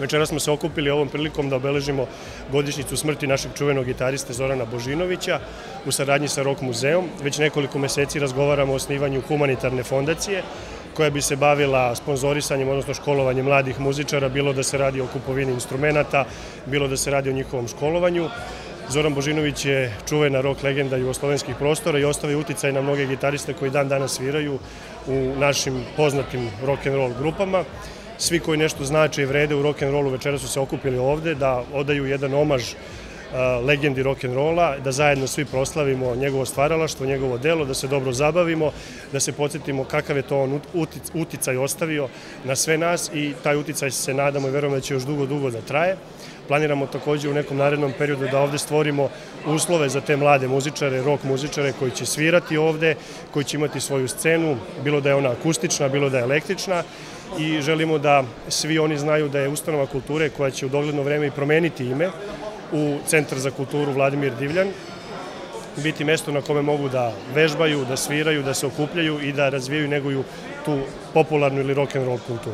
Večeras smo se okupili ovom prilikom da obeležimo godišnjicu smrti našeg čuvenog gitariste Zorana Božinovića u saradnji sa Rock muzeom. Već nekoliko meseci razgovaramo o osnivanju humanitarne fondacije koja bi se bavila sponzorisanjem, odnosno školovanjem mladih muzičara, bilo da se radi o kupovini instrumenata, bilo da se radi o njihovom školovanju. Zoran Božinović je čuvena rock legenda jugoslovenskih prostora i ostavio uticaj na mnoge gitariste koji dan danas sviraju u našim poznatim rock'n'roll grupama. Svi koji nešto znače i vrede u rock'n'rollu večera su se okupili ovde da odaju jedan omaž legendi rock'n'rolla, da zajedno svi proslavimo njegovo stvaralaštvo, njegovo delo, da se dobro zabavimo, da se podsjetimo kakav je to on uticaj ostavio na sve nas i taj uticaj se nadamo i verujemo da će još dugo da traje. Planiramo takođe u nekom narednom periodu da ovde stvorimo uslove za te mlade muzičare, rock muzičare koji će svirati ovde, koji će imati svoju scenu, bilo da je ona akustična, bilo da je električna, i želimo da svi oni znaju da je ustanova kulture koja će u dogledno vreme i promeniti ime u Centar za kulturu Vladimir Divljan, biti mesto na kome mogu da vežbaju, da sviraju, da se okupljaju i da razvijaju i neguju tu popularnu ili rock'n'roll kulturu.